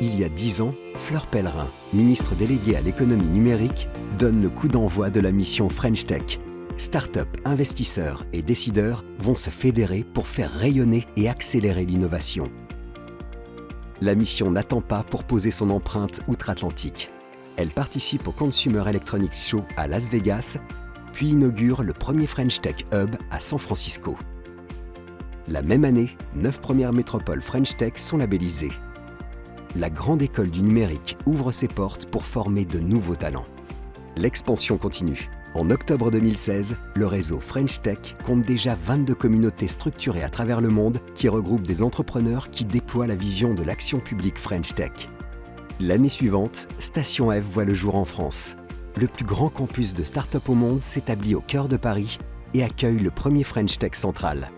Il y a 10 ans, Fleur Pellerin, ministre déléguée à l'économie numérique, donne le coup d'envoi de la mission French Tech. Start-up, investisseurs et décideurs vont se fédérer pour faire rayonner et accélérer l'innovation. La mission n'attend pas pour poser son empreinte outre-Atlantique. Elle participe au Consumer Electronics Show à Las Vegas, puis inaugure le premier French Tech Hub à San Francisco. La même année, 9 premières métropoles French Tech sont labellisées. La grande école du numérique ouvre ses portes pour former de nouveaux talents. L'expansion continue. En octobre 2016, le réseau French Tech compte déjà 22 communautés structurées à travers le monde qui regroupent des entrepreneurs qui déploient la vision de l'action publique French Tech. L'année suivante, Station F voit le jour en France. Le plus grand campus de start-up au monde s'établit au cœur de Paris et accueille le premier French Tech Central.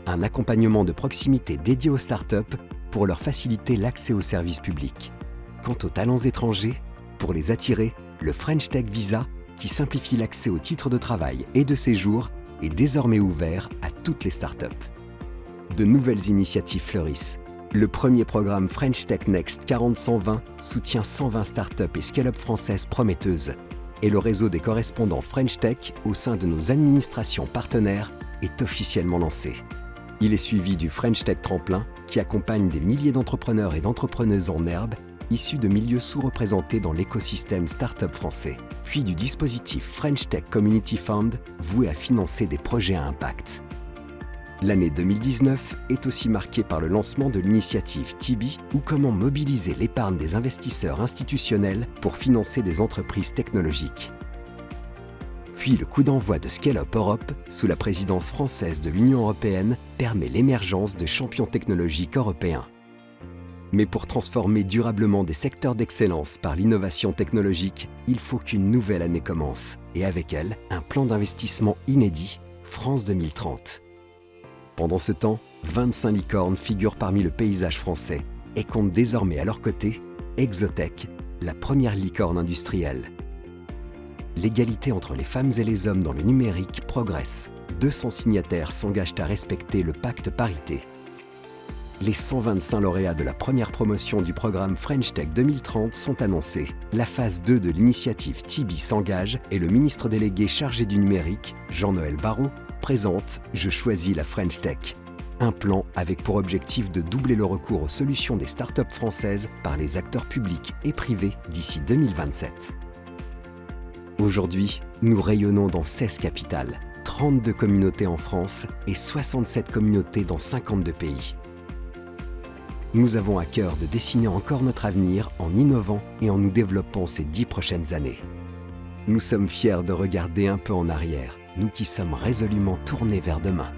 Un accompagnement de proximité dédié aux start-up pour leur faciliter l'accès aux services publics. Quant aux talents étrangers, pour les attirer, le French Tech Visa, qui simplifie l'accès aux titres de travail et de séjour, est désormais ouvert à toutes les startups. De nouvelles initiatives fleurissent. Le premier programme French Tech Next 40-120 soutient 120 startups et scale-up françaises prometteuses. Et le réseau des correspondants French Tech au sein de nos administrations partenaires est officiellement lancé. Il est suivi du French Tech Tremplin qui accompagne des milliers d'entrepreneurs et d'entrepreneuses en herbe issus de milieux sous-représentés dans l'écosystème start-up français, puis du dispositif French Tech Community Fund voué à financer des projets à impact. L'année 2019 est aussi marquée par le lancement de l'initiative Tibi ou comment mobiliser l'épargne des investisseurs institutionnels pour financer des entreprises technologiques. Puis le coup d'envoi de Scale Up Europe, sous la présidence française de l'Union européenne, permet l'émergence de champions technologiques européens. Mais pour transformer durablement des secteurs d'excellence par l'innovation technologique, il faut qu'une nouvelle année commence, et avec elle, un plan d'investissement inédit, France 2030. Pendant ce temps, 25 licornes figurent parmi le paysage français et comptent désormais à leur côté Exotech, la première licorne industrielle. L'égalité entre les femmes et les hommes dans le numérique progresse. 200 signataires s'engagent à respecter le pacte parité. Les 125 lauréats de la première promotion du programme French Tech 2030 sont annoncés. La phase 2 de l'initiative Tibi s'engage et le ministre délégué chargé du numérique, Jean-Noël Barrot, présente « Je choisis la French Tech ». Un plan avec pour objectif de doubler le recours aux solutions des startups françaises par les acteurs publics et privés d'ici 2027. Aujourd'hui, nous rayonnons dans 16 capitales, 32 communautés en France et 67 communautés dans 52 pays. Nous avons à cœur de dessiner encore notre avenir en innovant et en nous développant ces 10 prochaines années. Nous sommes fiers de regarder un peu en arrière, nous qui sommes résolument tournés vers demain.